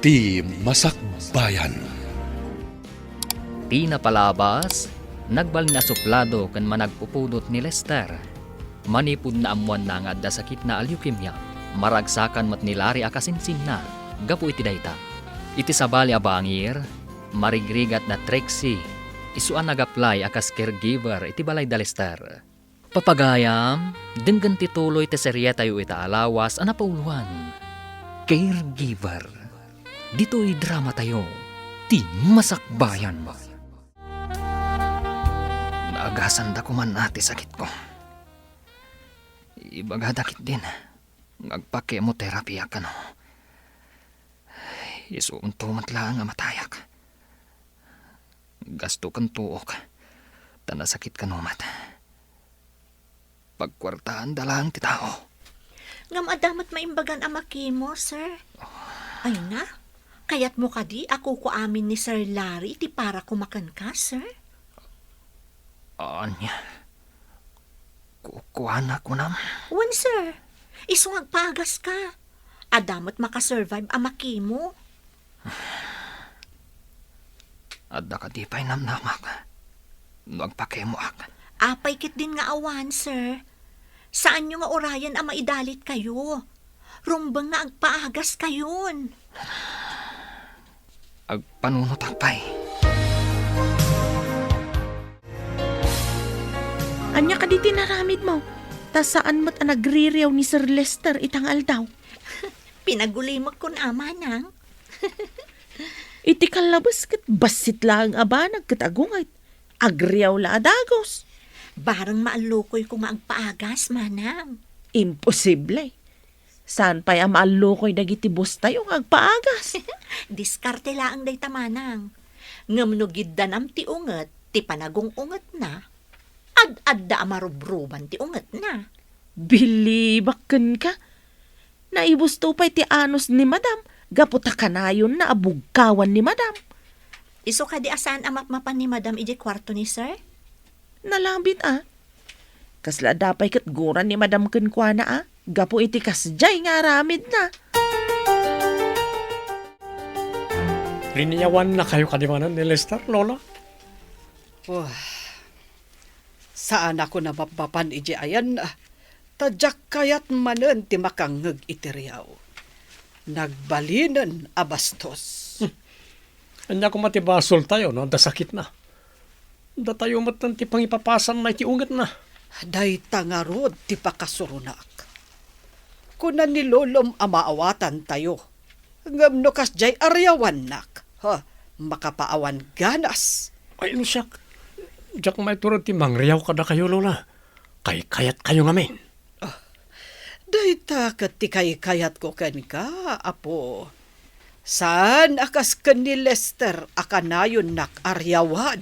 Ti Masakbayan. Ti napalabas, nagbal na suplado kan managpupudot ni Lester. Manipud na amuan na nga da sakit na leukemia, maragsakan mat nilari akasinsin na, gapu iti dayta. Iti sabali abangir, marigrigat na Trixie, isuan nag-apply akas caregiver iti balay da Lester. Papagayam, denggan tituloy ti serye tayo ita alawas anapauluan. Caregiver. Dito'y drama tayo, ti Masakbayan. Naagasan da ko man ati sakit ko. Ibagadakit din. Ngagpa-chemotherapy ka no. Isuunto matla nga matayak. Gasto kan tuok. Tanasakit ka no mat. Pagkwartaan dalang ti tao. Ngam adamat maimbagan amaki mo, sir. Ay na, kayat mo kadi ako ko amin ni Sir Larry ti para kumakan ka, sir. Anya. Kukuha ko nam. Wan, sir. Isungag pagas ka. Adamat makasurvive amaki mo. Adda ka di pa'y namnamak. Nagpakemo ak. Apay kit din nga awan, sir. Saan nyo nga orayan ang maidalit kayo? Rumbang nga agpaagas kayon. Agpanunot akpay. Anya ka di tinaramid mo? Ta saan mo't nagririyaw ni Sir Lester itang aldaw? Pinagulimag kun ama nang. Iti kalabas kat basit lang aba nagkatagungay. Agriyaw la adagos. Barang maalukoy ko nga agpaagas, manang. Imposible. Saan pa'y maalukoy dagiti bustay yung agpaagas? Diskarte laang day tamanang. Ngamnugid danam ti unget, ti panagong unget na. Ad-adda amarubruban ti unget na. Bilibaken ka. Naibusto pa'y ti anos ni madam. Gaputa kanayon na abugkawan ni madam. Iso ka di asaan amapmapan ni madam iji kwarto ni sir? Nalambit Kasla dapay kat guran ni madam kenkwana Gapo iti kasjay nga aramid na. Liniyawan na kayo kadimanan ni Lester, Lola? Oh, saan ako na mapapan iji ayan tadyak kayat manen ti makangeg iti riyaw. Nagbalinan abastos. Anya ko matibasol tayo, no? Da sakit na. Da tayo matan ti pangipapasan na iti unget na. Day tangarod ti pakasurunak. Kunan ni Lolom amaawatan tayo. Ngam no kasjay aryawan nak. Makapaawan ganas. Ay, lusyak. Diyak may turod ti mangriyaw kada kayo, Lola. Kayat kayo ngamin. Day takat ti kayat ko ken ka, apo. Saan akas ken ni Lester akanayon nak aryawan?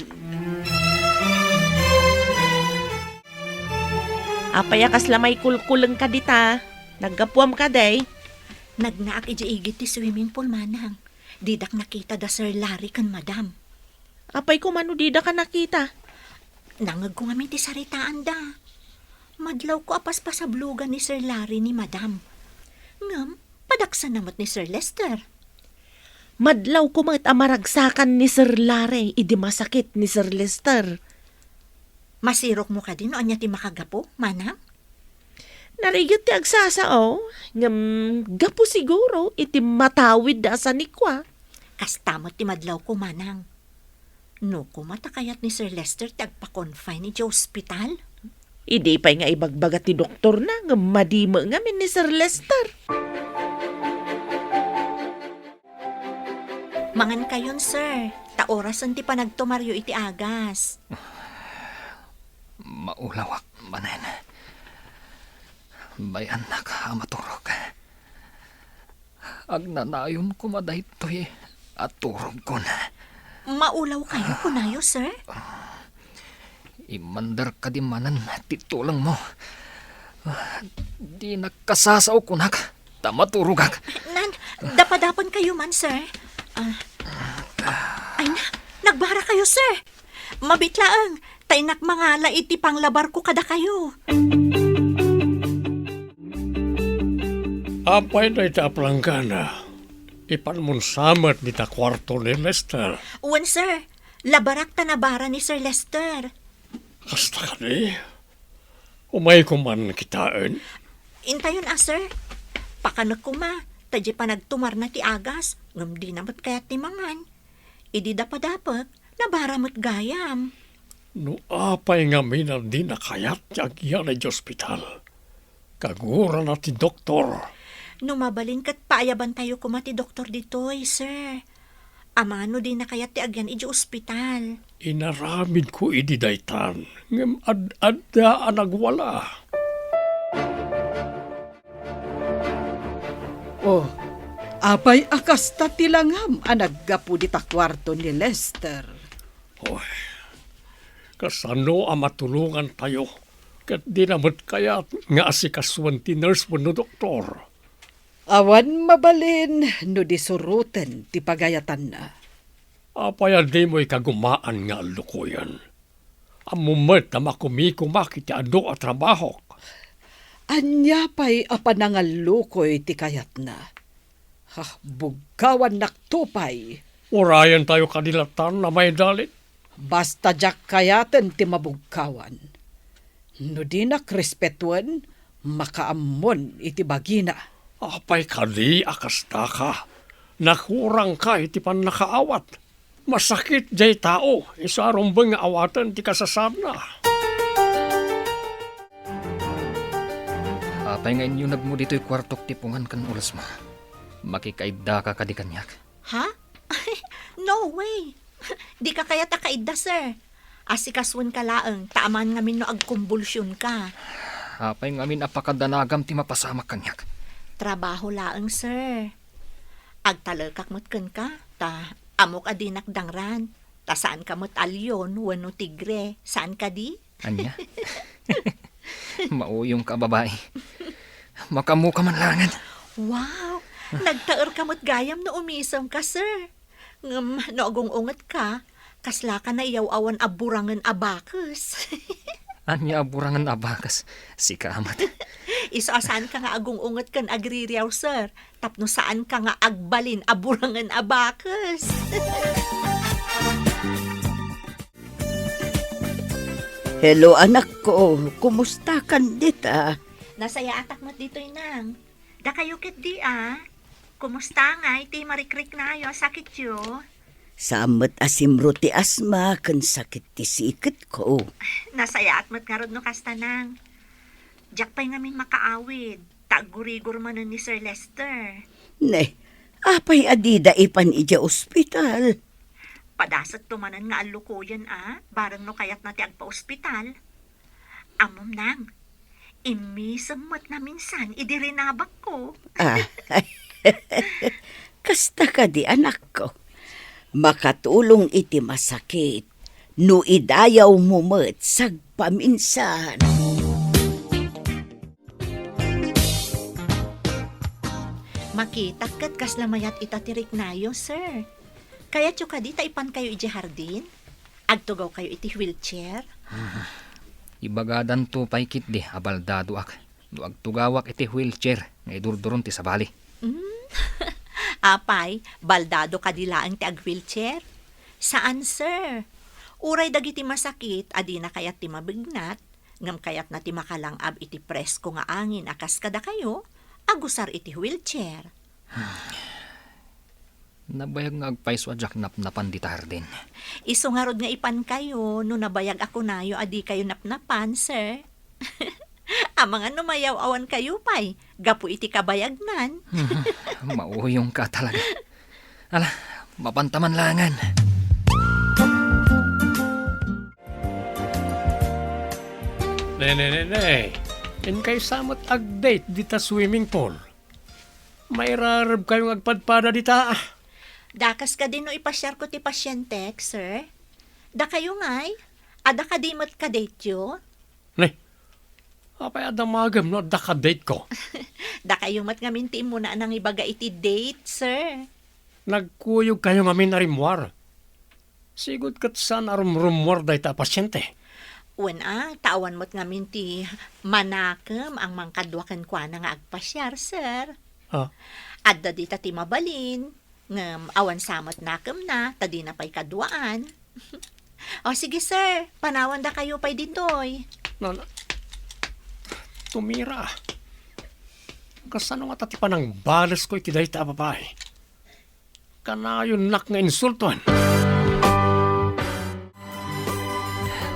Apay akas lamay kulkuleng ka dita. Naggapuam ka day. Nagnaak iji igit ti swimming pool, manang. Didak nakita da Sir Larry kan madam. Apay kumano dida ka nakita. Nangag ko ngamin ti saritaan da. Madlaw ko apas pa sa blugan ni Sir Larry ni madam. Ngam, padaksan namat ni Sir Lester. Madlaw ko mga amaragsakan ni Sir Larry. Idi masakit ni Sir Lester. Masirok mo ka din o anya ti makagapo, manang? Narigit ti agsasao. Ngam gapo siguro iti matawid da sa nikwa. Kastamot ti madlaw ko, manang. No, kumatakayat ni Sir Lester tagpa-confine iti hospital. Idi pa'y nga ibagbaga ti doktor na nga madima ngamin ni Sir Lester. Mangan kayon, sir. Taorasan ti panagtumaryo iti agas. Maulawak manen. Bayan na ka maturog. Agnanayon ko madaytoy at turog ko na. Maulaw kayo kunayo, sir? Imandar ka di manan titulang mo. Di nagkasasaw kunak. Tamaturugak. Nan, dapadapan kayo man, sir. Ay na, nagbara kayo, sir. Mabitlaang, tainak mangala iti panglabar ko kada kayo. Apay na ita aplanggana. Ipanmunsamat di ta kwarto ni Lester. Uwan, sir. Labarak tanabara ni Sir Lester. Kasta ka ni. Umay ko man kitaan. Intayon, sir. Pakanag ko ma. Tadya pa nagtumar na ti agas. Ngam di namat kayat ti mangan. Idi dapat nabara mo't gayam. No apay nga minan di nakayat yan ay ospital. Kagura na ti doktor. Numabalin kat paayaban tayo kumati doktor ditoy, sir. Amano di nakayat ti agyan iji ospital. Inaramid ko idi daytan. Ngem ad-adda anagwala. Oh, apay akas ta tilangam anaggapu di ta kwarto ni Lester. Oy, kasano ang matulungan tayo? Kat di namat kaya nga asikasuan ti nurse mo no doktor. Awan mabalin no di suruten ti pagayatan na. Apaya di mo'y kagumaan nga lukuyan. Amumat na makumiki ti ado at trabaho. Anya pa'y apanangalukoy ti kayat na. Bugkawan naktupay. Urayan tayo kadilatan na may dalit. Basta jak kayaten ti mabugkawan. No di nakrespetuan, makaamon iti bagina. Apay kadi akasta ka. Nakurang ka iti pan nakaawat. Masakit jay tao. Isarong bang awatan ti kasasana. Apay nga inyo nagmo dito'y kwartok tipungan kan ulas ma. Makikaida ka kadi kanyak. Ha? No way. Di ka kaya takaida, sir. Asikaswan ka laeng, taaman ngamin no agkumbulsyon ka. Apay nga amin apakadanagam ti mapasamak kanyak. Trabaho laeng, sir. Agtalagkak mutken ka, ta amok adinak dangran. Ta saan ka mut alyon, wano tigre, saan ka di? Anya? Mauyong ka, babae. Makamu ka man langan. Wow! Nagtaer ka mo't gayam na umisom ka, sir. Ngam, naugong-ungat ka, kasla ka na iyaw-awan aburangan abakus. Anya aburangan abakas. Si kamat. Isaasan ka nga agong-ungat kan agririyaw, sir. Tapno saan ka nga agbalin aburangan abakus. Hello anak ko, kumusta kan dita? Nasaya atak mo't dito'y nang. Da kayo kit di Kumusta nga, iti marikrik na ayo, sakit yo. Samet asimro ti asma kan sakit ti sikit ko. Nasaya at mo't nga rod no kastanang. Diyak pa'y ngamin makaawid. Tagurigur man ni Sir Lester. Ne, apay adida ipan ija ospital. Padasat tumanan nga alukuyan barang no kayat na ti agpa-ospital. Amom nang, imisang mo't na minsan idirinabak ko. Kasta ka di anak ko. Makatulong iti masakit. No idayaw mo met sagpaminsan. Makita kat kaslamayat itatirik nayo, sir. Kaya tyo ka di taipan kayo iti hardin? Agtugaw kayo iti wheelchair? Ibagadan to pay kit di abaldado ak. No agtugawak iti wheelchair nga idurduron ti sabali. Apay, baldado ka dilaang ti ag-wheelchair? Saan, sir? Uray dagiti masakit, adi na kayat ti mabignat, ngam kayat na ti makalangab iti presko nga angin akas kada kayo, agusar iti wheelchair. Nabayag nga agpaiso adyak napnapan di tardin. Isungarod nga ipan kayo, no nabayag ako nayo, adi kayo napnapan, sir. Ang mga numayaw awan kayo pay, gapu iti kabayagnan. Mauyong ka talaga. Ala, mapantaman langan. Ne. In kay samot ag-date dita swimming pool. May rarab kayong agpadpada dita. Dakas ka din no ipasyar ko ti pasyente, sir. Da kayo ngay, ada ka di mat ka-date yo. Ne, apay adamagam no daka-date ko. Da kayo mat ngamin ti mo na nang ibaga iti date, sir. Nagkuyog kayo ngamin na rimwar. Sigod kat saan arumrumwar da ita pasyente. Wen tawan mo't ngamin ti manakam ang mangkadwakan kwa na nga agpasyar, sir. Ha? Adda dita ti mabalin, Awan samot nakam na, tadi na pa'y kaduaan. O sige sir, panawan da kayo pa'y ditoy. Tumira. Kasano nga tati pa ng balas ko iti dayta babae. Kanayon nak nga insulton.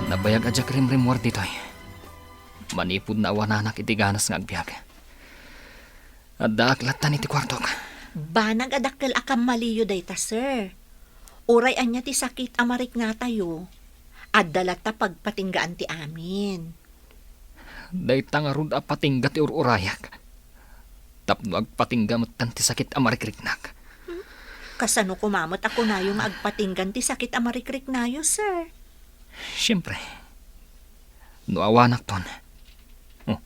Nabayag adya rim-rimwar ditoy. Manipod na awananak iti ganas nga agbyag. At daaklatan iti kwartok. Banag adakkel akam maliyo dayta sir. Uray anya ti sakit amarik nga tayo. At dalata pagpatinggaan ti amin. Dayta nga rud apatingga ti ururayak. Tapno agpatingga matan ti sakit amarikriknak. Kasano kumamot ako na yung agpatinggan ti sakit amarikrik nayo sir. Siyempre. No awanak ton. Oh,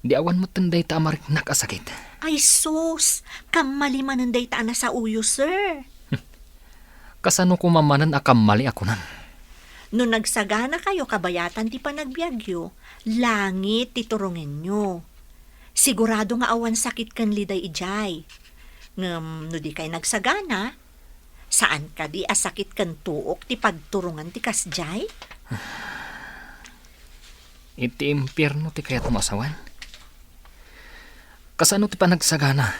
di awan mo tanday ta amariknak asakit. Ay sus, kamalimanan dayta na sa uyo sir. Kasano kumamanan akamali ako nan. No nagsagana kayo kabayatan ti panagbiagyo, langit ti turungin nyo. Sigurado nga awan sakit kan liday ijay. No di kay nagsagana, saan ka di asakit kan tuok ti pagturungan ti kasjay? Iti impyerno ti kayat mo asawan. Kasano ti panagsagana,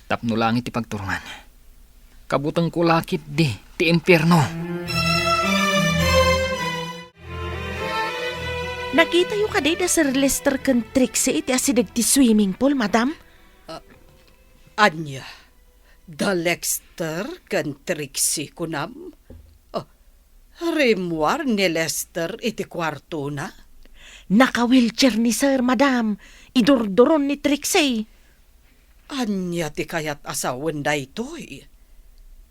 tapno lang iti pagturungan. Kabutang kulakit di ti impyerno. Nakita yung kaday da Sir Lester kan Trixie iti asidag ti swimming pool, madam? Anya, da Lester kan Trixie kunam. Rimwar ni Lester iti kwarto na. Naka-wheelchair ni Sir, madam. Idurduron ni Trixie. Anya ti kayat asawan da ito'y.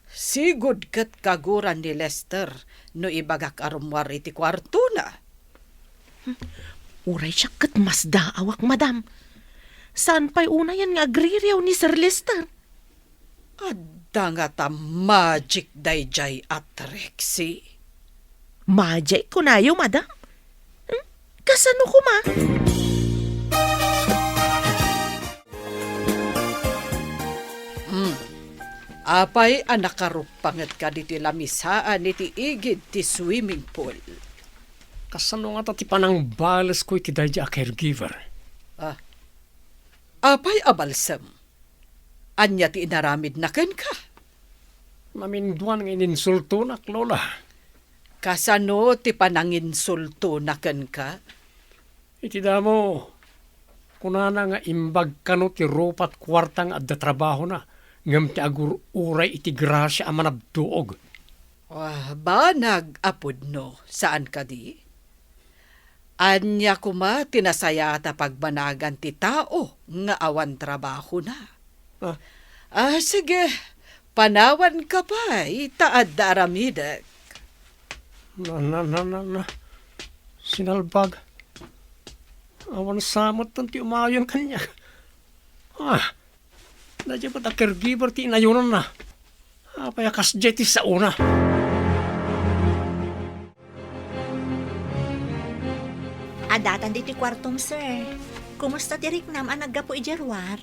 Sigod kat kaguran ni Lester no ibagak arumwar iti kwarto na. Uray siya kat mas daawak, madam. Saan pa'y una yan nga agririyaw ni Sir Lester? Adda nga ta magic dayjay at Trixie. Majay ko na yo, madam. Kasano ko ma? Apay anak karupangat ka diti lamisaan iti igid ti swimming pool. Kasano nga tati pa ng balas ko iti dayta a caregiver. Apay abalsam. Anya ti inaramid na ken ka. Maminduan ng ininsulto nak, Lola. Kasano ti pananginsulto na ken ka? Iti damo, kunana nga imbag kano ti ropat kwartang adda trabaho na, ngam ti agur uray iti grasya a manabduog. Ba nag-apod no, saan ka di? Anya kuma tinasaya ta pagbanagan ti tao nga awan trabaho na. Sige, panawan ka pa, itaad da aramidek. Na. Sinalbag. Awan samot tanti umayon kanya. Nadya pa ta caregiver ti inayunan na. Payakas jeti sa una. Adatan diti kwartom sir. Kumusta ti riknam ang naggapo ijerwar?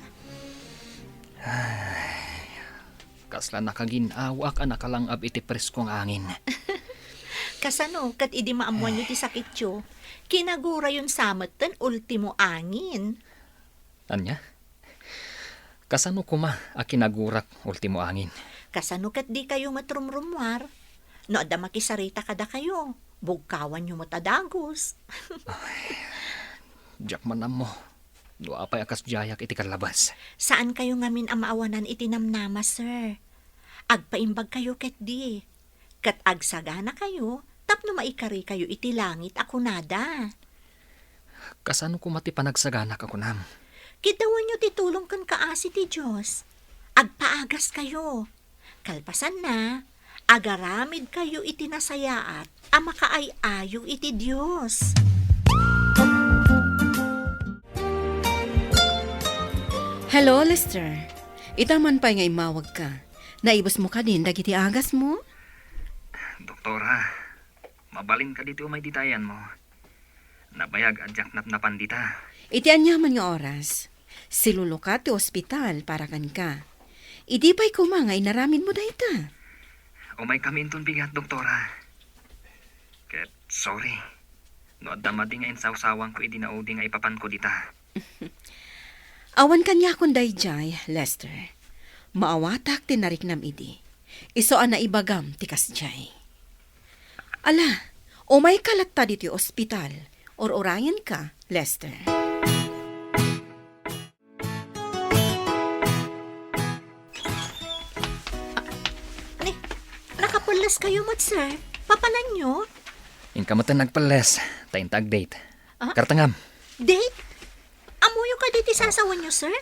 Kasla nakaginawak ang nakalangab iti preskong angin. Kasano, kat idi maamuan nyo ti sakit yo. Kinagura yun samot ten ultimo angin. Anya? Kasano kuma a kinagurak ultimo angin? Kasano kat di kayo matrumrumwar. No adda makisarita kada kayo. Bugkawan nyo matadagos. Diyak manam mo. No apay akas jayak iti kalabas. Saan kayo ngamin ang maawanan itinamnama, sir? Agpaimbag kayo ket di. Kat agsagana kayo, tapno maikari kayo iti langit ako nada. Kasano kuma ti panagsaganak ako nam? Kitawan nyo titulong kan kaasi ti Diyos. Agpaagas kayo. Kalpasan na, agaramid kayo iti nasayaat, ama kaay-ayo iti Diyos. Hello, Lester. Itaman pa nga imawag ka. Naibos mo ka din, dagiti agas mo? Doktora, mabalin ka dito may ditayan mo. Nabayag adyak natnapan dita. Iti anyaman nga oras. Silulo ka ti ospital para kan ka. Idi pa'y kumangay naramin mo dayta. Umay kami inton bigat, doktora. Ket, sorry. No adda madi nga insawsawang ko idinaudi nga ipapan ko dita. Awan kanya akong dayjay, Lester. Maawatak tinarik nam idi. Iso na ibagam tikas jay. Ala, umay kalatta dito yung ospital. Or orayan ka, Lester. Nakapulas kayo, mat sir. Papalan nyo? Inkamatan nagpales, tayin tag-date. Ah? Kartangam. Date? Amuyo ka diti sasawan nyo, sir?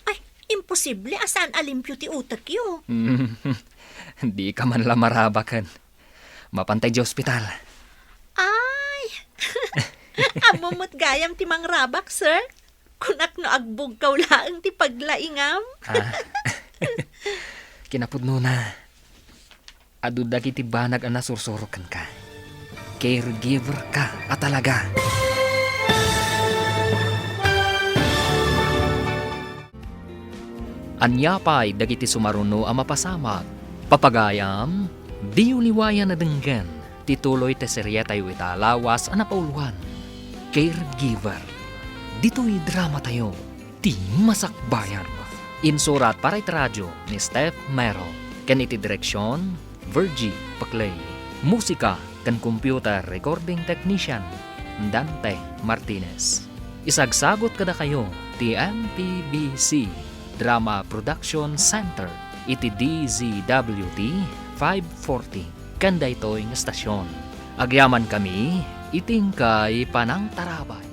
Ay, imposible. Asaan alimpyo ti utak yo? Hindi ka man lang marabakan. Mapantay di ospital. Ay! Amumot gayam ti mangrabak, sir. Kunak no agbog kaulaang ti paglaingam. Kinapudno na. Adu dagiti banag ang nasursorokan ka. Caregiver ka at talaga. Anyapay dagiti sumaruno ang mapasamag. Papagayam, di uliwayan na denggan. Tituloy te serya tayo italawas ang napauluhan. Caregiver. Dito'y drama tayo. Di masakbayan. Insurat para radyo ni Steph Mero. Ken iti direksyon, Virgie Paclay. Musika kan computer recording technician, Dante Martinez. Isagsagot kada kayo ti MPBC Drama Production Center iti DZWT 540 kanda ito'y estasyon. Agyaman kami iting kay Panang Tarabay.